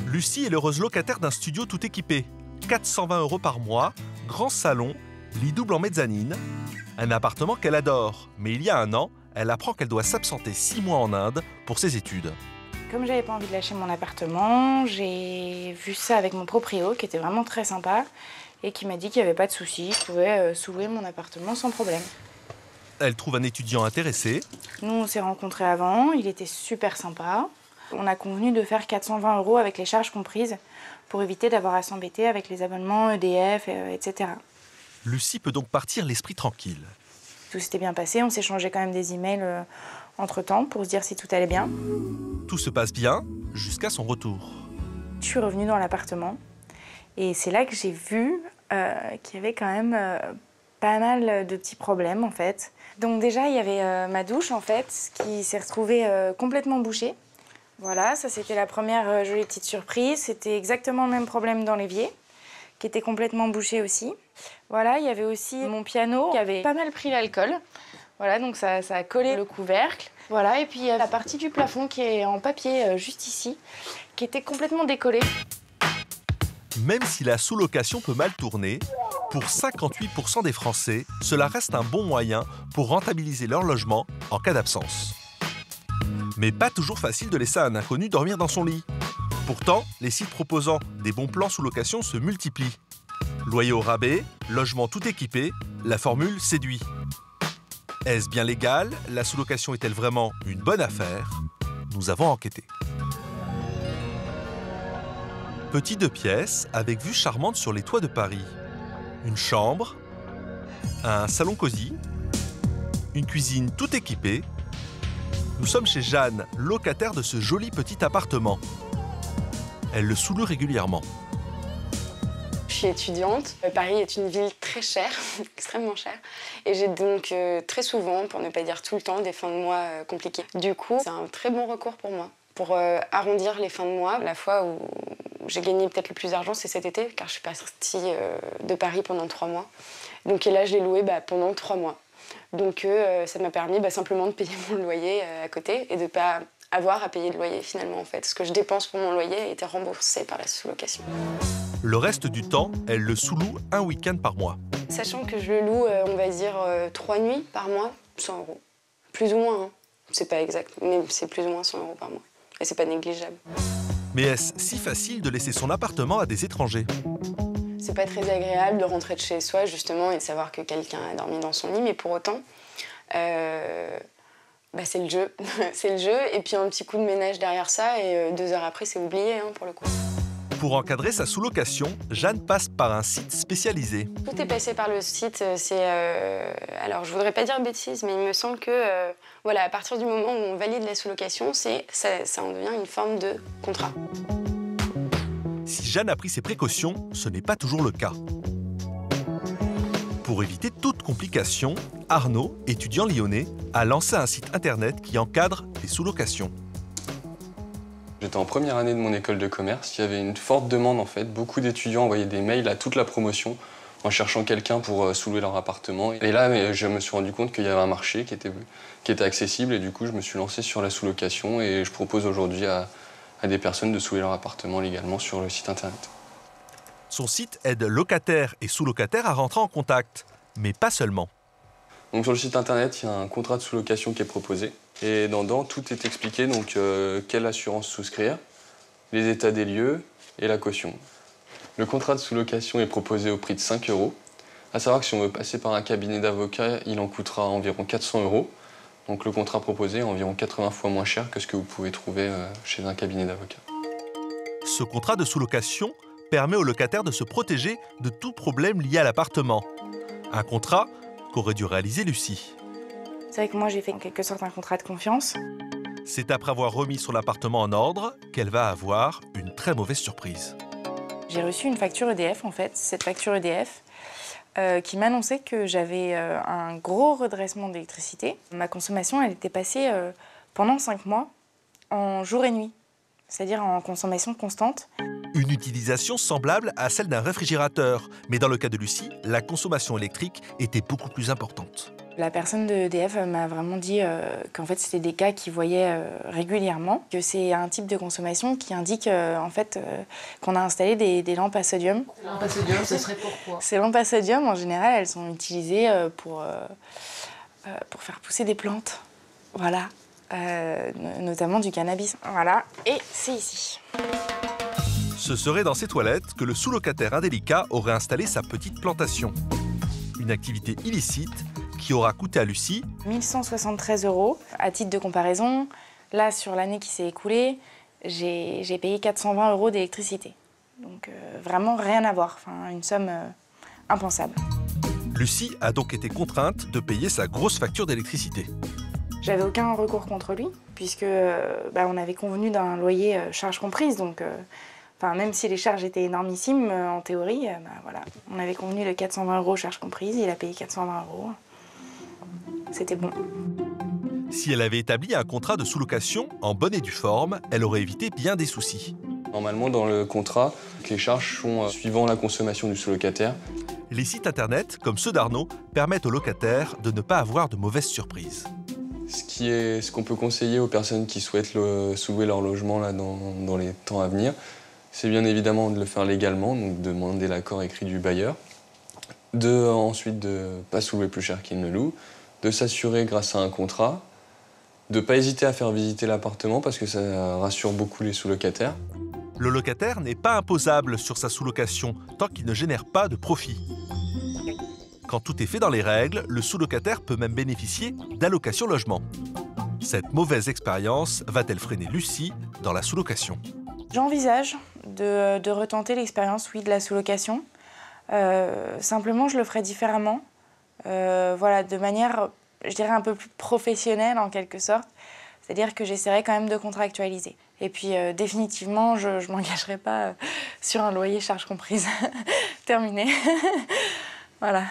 Lucie est l'heureuse locataire d'un studio tout équipé. 420 € par mois, grand salon, lit double en mezzanine. Un appartement qu'elle adore. Mais il y a un an, elle apprend qu'elle doit s'absenter 6 mois en Inde pour ses études. Comme j'avais pas envie de lâcher mon appartement, j'ai vu ça avec mon proprio qui était vraiment très sympa et qui m'a dit qu'il n'y avait pas de souci, je pouvais sous-louer mon appartement sans problème. Elle trouve un étudiant intéressé. Nous, on s'est rencontrés avant, il était super sympa. On a convenu de faire 420 € avec les charges comprises pour éviter d'avoir à s'embêter avec les abonnements EDF, etc. Lucie peut donc partir l'esprit tranquille. Tout s'était bien passé, on s'échangeait quand même des emails entre-temps pour se dire si tout allait bien. Tout se passe bien jusqu'à son retour. Je suis revenue dans l'appartement et c'est là que j'ai vu qu'il y avait quand même pas mal de petits problèmes en fait. Donc déjà, il y avait ma douche en fait qui s'est retrouvée complètement bouchée. Voilà, ça c'était la première jolie petite surprise. C'était exactement le même problème dans l'évier, qui était complètement bouché aussi. Voilà, il y avait aussi mon piano qui avait pas mal pris l'alcool. Voilà, donc ça a collé le couvercle. Voilà, et puis il y a la partie du plafond qui est en papier juste ici, qui était complètement décollée. Même si la sous-location peut mal tourner, pour 58% des Français, cela reste un bon moyen pour rentabiliser leur logement en cas d'absence. Mais pas toujours facile de laisser un inconnu dormir dans son lit. Pourtant, les sites proposant des bons plans sous location se multiplient. Loyer au rabais, logement tout équipé, la formule séduit. Est-ce bien légal? La sous-location est-elle vraiment une bonne affaire? Nous avons enquêté. Petit 2 pièces avec vue charmante sur les toits de Paris. Une chambre, un salon cosy, une cuisine tout équipée. Nous sommes chez Jeanne, locataire de ce joli petit appartement. Elle le sous-loue régulièrement. Je suis étudiante. Paris est une ville très chère, extrêmement chère. Et j'ai donc très souvent, pour ne pas dire tout le temps, des fins de mois compliquées. Du coup, c'est un très bon recours pour moi. Pour arrondir les fins de mois, la fois où j'ai gagné peut-être le plus d'argent, c'est cet été, car je suis partie de Paris pendant 3 mois. Donc et là, je l'ai loué pendant 3 mois. Donc ça m'a permis simplement de payer mon loyer à côté et de ne pas avoir à payer de loyer finalement en fait. Ce que je dépense pour mon loyer a été remboursé par la sous-location. Le reste du temps, elle le sous-loue un week-end par mois. Sachant que je le loue, on va dire, 3 nuits par mois, 100 €. Plus ou moins, hein. C'est pas exact, mais c'est plus ou moins 100 € par mois. Et c'est pas négligeable. Mais est-ce si facile de laisser son appartement à des étrangers? C'est pas très agréable de rentrer de chez soi, justement, et de savoir que quelqu'un a dormi dans son lit, mais pour autant, c'est le jeu. C'est le jeu, et puis un petit coup de ménage derrière ça, et 2 heures après, c'est oublié, hein, pour le coup. Pour encadrer sa sous-location, Jeanne passe par un site spécialisé. Tout est passé par le site. Alors, je voudrais pas dire bêtise, mais il me semble que, à partir du moment où on valide la sous-location, ça en devient une forme de contrat. Si Jeanne a pris ses précautions, ce n'est pas toujours le cas. Pour éviter toute complication, Arnaud, étudiant lyonnais, a lancé un site internet qui encadre les sous-locations. J'étais en première année de mon école de commerce. Il y avait une forte demande en fait. Beaucoup d'étudiants envoyaient des mails à toute la promotion en cherchant quelqu'un pour sous-louer leur appartement. Et là, je me suis rendu compte qu'il y avait un marché qui était accessible et du coup, je me suis lancé sur la sous-location et je propose aujourd'hui à des personnes de sous-louer leur appartement légalement sur le site internet. Son site aide locataires et sous-locataires à rentrer en contact, mais pas seulement. Donc sur le site internet, il y a un contrat de sous-location qui est proposé. Et dedans, tout est expliqué, donc quelle assurance souscrire, les états des lieux et la caution. Le contrat de sous-location est proposé au prix de 5 €. À savoir que si on veut passer par un cabinet d'avocat, il en coûtera environ 400 €. Donc le contrat proposé est environ 80 fois moins cher que ce que vous pouvez trouver chez un cabinet d'avocat. Ce contrat de sous-location permet aux locataires de se protéger de tout problème lié à l'appartement. Un contrat qu'aurait dû réaliser Lucie. C'est vrai que moi, j'ai fait en quelque sorte un contrat de confiance. C'est après avoir remis son appartement en ordre qu'elle va avoir une très mauvaise surprise. J'ai reçu une facture EDF, en fait, cette facture EDF, qui m'annonçait que j'avais un gros redressement d'électricité. Ma consommation, elle était passée pendant 5 mois en jour et nuit, c'est-à-dire en consommation constante. Une utilisation semblable à celle d'un réfrigérateur, mais dans le cas de Lucie, la consommation électrique était beaucoup plus importante. La personne de EDF m'a vraiment dit qu'en fait c'était des cas qu'ils voyaient régulièrement, que c'est un type de consommation qui indique en fait qu'on a installé des lampes à sodium. Les lampes à sodium, ce serait pourquoi? Ces lampes à sodium, en général, elles sont utilisées pour faire pousser des plantes, voilà, notamment du cannabis. Voilà, et c'est ici. Ce serait dans ces toilettes que le sous-locataire indélicat aurait installé sa petite plantation. Une activité illicite qui aura coûté à Lucie 1173 €. À titre de comparaison, là, sur l'année qui s'est écoulée, j'ai payé 420 € d'électricité. Donc vraiment rien à voir, enfin, une somme impensable. Lucie a donc été contrainte de payer sa grosse facture d'électricité. J'avais aucun recours contre lui, puisque on avait convenu d'un loyer charges comprises, donc même si les charges étaient énormissimes, en théorie, voilà, on avait convenu de 420 € charges comprises, il a payé 420 €. C'était bon. Si elle avait établi un contrat de sous-location en bonne et due forme, elle aurait évité bien des soucis. Normalement, dans le contrat, les charges sont suivant la consommation du sous-locataire. Les sites internet, comme ceux d'Arnaud, permettent aux locataires de ne pas avoir de mauvaises surprises. Ce qu'on peut conseiller aux personnes qui souhaitent sous-louer leur logement là, dans les temps à venir, c'est bien évidemment de le faire légalement, donc de demander l'accord écrit du bailleur, ensuite de ne pas sous-louer plus cher qu'il ne loue, de s'assurer grâce à un contrat, de ne pas hésiter à faire visiter l'appartement parce que ça rassure beaucoup les sous-locataires. Le locataire n'est pas imposable sur sa sous-location tant qu'il ne génère pas de profit. Quand tout est fait dans les règles, le sous-locataire peut même bénéficier d'allocation logement. Cette mauvaise expérience va-t-elle freiner Lucie dans la sous-location? J'envisage de retenter l'expérience, oui, de la sous-location. Simplement, je le ferai différemment. Voilà, de manière, je dirais, un peu plus professionnelle en quelque sorte. C'est-à-dire que j'essaierai quand même de contractualiser. Et puis définitivement, je ne m'engagerai pas sur un loyer charges comprises. Terminé. Voilà.